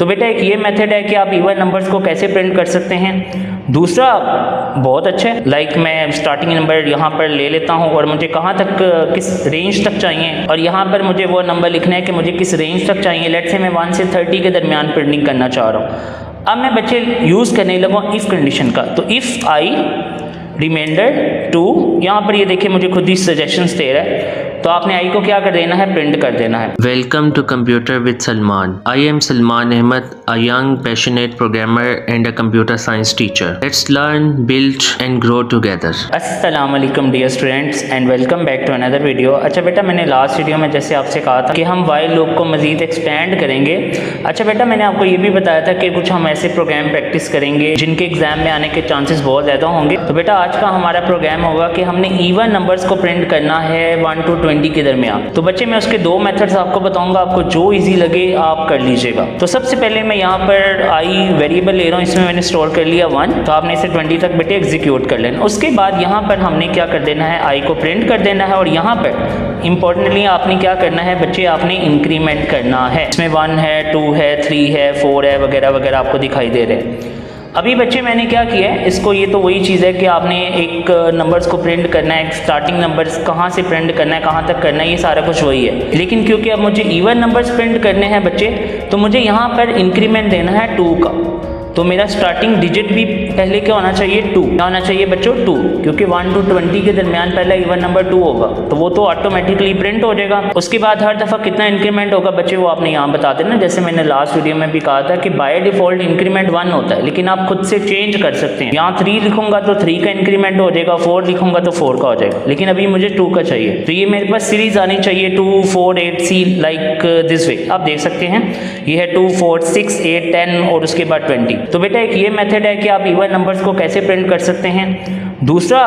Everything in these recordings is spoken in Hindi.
तो बेटा एक ये मेथड है कि आप इवन नंबर्स को कैसे प्रिंट कर सकते हैं। दूसरा बहुत अच्छा है, लाइक मैं स्टार्टिंग नंबर यहाँ पर ले लेता हूँ और मुझे कहाँ तक किस रेंज तक चाहिए, और यहाँ पर मुझे वो नंबर लिखना है कि मुझे किस रेंज तक चाहिए। लेट्स से मैं 1 से 30 के दरमियान प्रिंटिंग करना चाह रहा हूँ। अब मैं बच्चे यूज़ करने लगा इफ़ कंडीशन का। तो इफ़ आई रिमाइंडर 2, यहाँ पर ये देखिए मुझे खुद ही सजेशंस दे रहा है, तो आपने आई को क्या कर देना है, प्रिंट कर देना है। Welcome to Computer with Salman. I am Salman Ahmed, a young passionate programmer and a computer science teacher. Let's learn, build and grow together. अस्सलाम वालेकुम dear students and welcome back to another video. अच्छा बेटा मैंने लास्ट वीडियो में जैसे आपसे कहा था कि हम वाइल लूप को मज़ीद एक्सपेंड करेंगे। अच्छा बेटा मैंने आपको ये भी बताया था कि कुछ हम ऐसे प्रोग्राम प्रैक्टिस करेंगे जिनके एग्जाम में आने के चांसेस बहुत ज़्यादा होंगे। तो बेटा आज का हमारा प्रोग्राम होगा कि हमने इवन नंबर्स को प्रिंट करना है 1 to 20 के दरमियान। तो बच्चे मैं उसके दो मेथड्स आपको बताऊंगा, आपको जो इजी लगे आप कर लीजिएगा। तो सबसे पहले मैं यहाँ पर आई वेरिएबल ले रहा हूँ, इसमें मैंने स्टोर कर लिया 1, तो आपने इसे 20 तक बेटे एग्जीक्यूट कर लेना। उसके बाद यहाँ पर हमने क्या कर देना है, आई को प्रिंट कर देना है, और यहाँ पर इंपॉर्टेंटली आपने क्या करना है बच्चे, आपने इंक्रीमेंट करना है। इसमें 1 है, 2 है, 3 है, 4 है, वगैरह वगैरह आपको दिखाई दे रहे हैं। अभी बच्चे मैंने क्या किया है इसको, ये तो वही चीज़ है कि आपने एक नंबर्स को प्रिंट करना है, स्टार्टिंग नंबर्स कहाँ से प्रिंट करना है, कहाँ तक करना है, ये सारा कुछ वही है। लेकिन क्योंकि अब मुझे इवन नंबर्स प्रिंट करने हैं बच्चे, तो मुझे यहाँ पर इंक्रीमेंट देना है 2 का। तो मेरा स्टार्टिंग डिजिट भी पहले क्या होना चाहिए, 2 क्या होना चाहिए बच्चों, 2, क्योंकि 1 to 20 के दरमियान पहला इवन नंबर 2 होगा, तो वो तो ऑटोमेटिकली प्रिंट हो जाएगा। उसके बाद हर दफ़ा कितना इंक्रीमेंट होगा बच्चे वो आपने यहाँ बता देना। जैसे मैंने लास्ट वीडियो में भी कहा था कि बाय डिफॉल्ट इंक्रीमेंट 1 होता है, लेकिन आप खुद से चेंज कर सकते हैं। यहाँ 3 लिखूंगा तो 3 का इंक्रीमेंट हो जाएगा, 4 लिखूंगा तो 4 का हो जाएगा, लेकिन अभी मुझे 2 का चाहिए। तो ये मेरे पास सीरीज आनी चाहिए 2, 4, 8 सी, लाइक दिस वे। आप देख सकते हैं ये है 2, 4, 6, 8, 10 और उसके बाद 20। तो बेटा एक ये मेथड है कि आप इवन नंबर्स को कैसे प्रिंट कर सकते हैं। दूसरा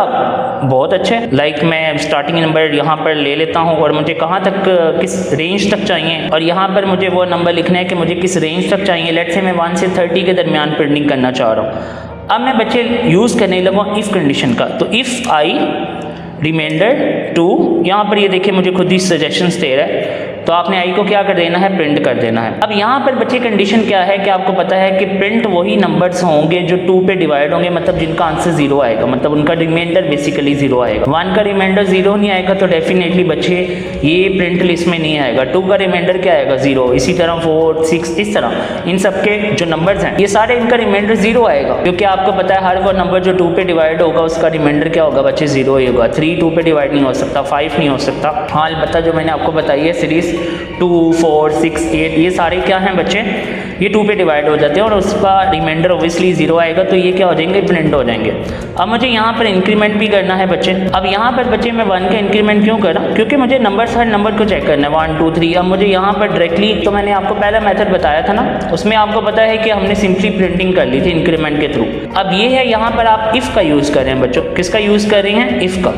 बहुत अच्छा है, लाइक मैं स्टार्टिंग नंबर यहाँ पर ले लेता हूँ और मुझे कहाँ तक किस रेंज तक चाहिए, और यहाँ पर मुझे वो नंबर लिखना है कि मुझे किस रेंज तक चाहिए। लेट्स से मैं 1 से 30 के दरमियान प्रिंटिंग करना चाह रहा हूँ। अब मैं बच्चे यूज़ करने लगा इफ़ कंडीशन का। तो इफ़ आई रिमाइंडर 2, यहाँ पर ये देखिए मुझे खुद ही सजेशंस दे रहा है, तो आपने आई को क्या कर देना है, प्रिंट कर देना है। अब यहाँ पर बच्चे कंडीशन क्या है कि आपको पता है कि प्रिंट वही नंबर्स होंगे जो 2 पे डिवाइड होंगे, मतलब जिनका आंसर 0 आएगा, मतलब उनका रिमाइंडर बेसिकली 0 आएगा। 1 का रिमाइंडर 0 नहीं आएगा तो डेफिनेटली बच्चे ये प्रिंट लिस्ट में नहीं आएगा। 2 का रिमाइंडर क्या आएगा, 0। इसी तरह 4, 6, इस तरह इन सबके जो नंबर्स हैं ये सारे इनका रिमाइंडर 0 आएगा, क्योंकि आपको पता है हर वो नंबर जो 2 पे डिवाइड होगा उसका रिमाइंडर क्या होगा बच्चे, 0 ही होगा। 3 2 पे डिवाइड नहीं हो सकता, 5 नहीं हो सकता। हाँ अलबत्ता जो मैंने आपको बताई है सीरीज 2, 4, 6, 8 ये सारे क्या हैं बच्चे, ये 2 पे डिवाइड हो जाते हैं और उसका रिमाइंडर ऑब्वियसली 0 आएगा, तो ये क्या हो जाएंगे, प्रिंट हो जाएंगे। अब मुझे यहाँ पर इंक्रीमेंट भी करना है बच्चे। अब यहाँ पर बच्चे मैं 1 का इंक्रीमेंट क्यों कर रहा हूँ, क्योंकि मुझे नंबर्स हर नंबर को चेक करना है 1, 2, 3। अब मुझे यहाँ पर डायरेक्टली, तो मैंने आपको पहला मेथड बताया था ना, उसमें आपको पता है कि हमने सिंपली प्रिंटिंग कर ली थी इंक्रीमेंट के थ्रू। अब ये है यहाँ पर आप इफ़ का यूज़ कर रहे हैं बच्चों, किसका यूज़ कर रहे हैं, इफ़ का।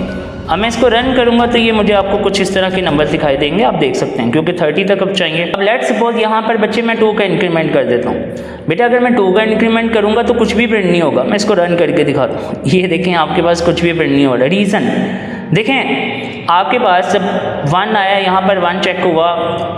अब मैं इसको रन करूंगा तो ये मुझे आपको कुछ इस तरह के नंबर दिखाई देंगे, आप देख सकते हैं, क्योंकि 30 तक अब चाहिए। अब लेट्स सपोज यहाँ पर बच्चे मैं 2 का इंक्रीमेंट कर देता हूँ। बेटा अगर मैं 2 का इंक्रीमेंट करूँगा तो कुछ भी प्रिंट नहीं होगा। मैं इसको रन करके दिखाता हूँ, ये देखें आपके पास कुछ भी प्रिंट नहीं हो रहा। रीज़न देखें, आपके पास जब 1 आया, यहाँ पर 1 चेक हुआ,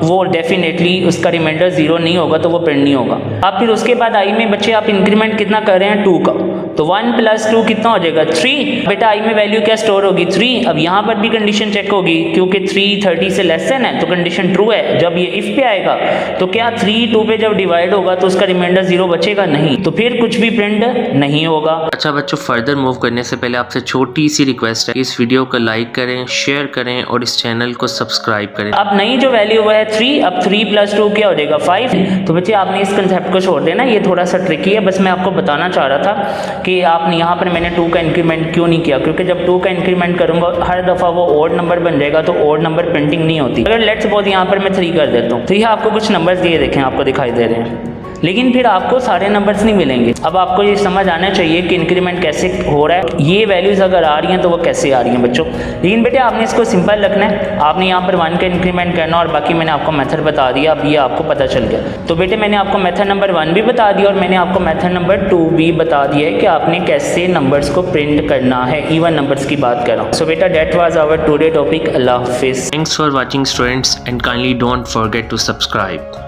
वो डेफिनेटली उसका रिमाइंडर 0 नहीं होगा तो वो प्रिंट नहीं होगा। अब फिर उसके बाद आई में बच्चे आप इंक्रीमेंट कितना कर रहे हैं, 2 का, तो 1 + 2 कितना हो जाएगा, 3। बेटा आई में वैल्यू क्या स्टोर होगी, 3। अब यहाँ पर भी कंडीशन चेक होगी, क्योंकि 3 30 से लेस देन है तो कंडीशन ट्रू है। जब ये इफ़ पे आएगा तो क्या 3 2 पे जब डिवाइड होगा तो उसका रिमाइंडर 0 बचेगा नहीं, तो फिर कुछ भी प्रिंट नहीं होगा। अच्छा बच्चों, फर्दर मूव करने से पहले आपसे छोटी सी रिक्वेस्ट है, इस वीडियो को लाइक करें, शेयर करें और इस चैनल को सब्सक्राइब करें। अब नई जो वैल्यू है 3, अब 3 + 2 क्या हो जाएगा, 5। तो बच्चे आपने इस कंसेप्ट को छोड़ देना, ये थोड़ा सा ट्रिकी है, बस मैं आपको बताना चाह रहा था कि आपने यहाँ पर मैंने 2 का इंक्रीमेंट क्यों नहीं किया, क्योंकि जब 2 का इंक्रीमेंट करूंगा हर दफ़ा वो ओड नंबर बन जाएगा, तो ओड नंबर प्रिंटिंग नहीं होती। अगर लेट्स सपोज यहाँ पर मैं 3 कर देता हूँ, तो ये आपको कुछ नंबर्स दिए देखें, आपको दिखाई दे रहे हैं, लेकिन फिर आपको सारे नंबर्स नहीं मिलेंगे। अब आपको ये समझ आना चाहिए कि इंक्रीमेंट कैसे हो रहा है, ये वैल्यूज़ अगर आ रही हैं तो वो कैसे आ रही हैं बच्चों। लेकिन बेटे आपने इसको सिंपल रखना है, आपने यहाँ पर 1 का इंक्रीमेंट करना और बाकी मैंने आपको मेथड बता दिया, अब ये आपको पता चल गया। तो बेटे मैंने आपको मेथड नंबर 1 भी बता दिया और मैंने आपको मेथड नंबर 2 भी बता दिया है कि आपने कैसे नंबर्स को प्रिंट करना है, इवन नंबर्स की बात कर रहा हूँ। सो बेटा that was our today topic. अल्लाह हाफिज़। Thanks for watching students and kindly don't forget to subscribe.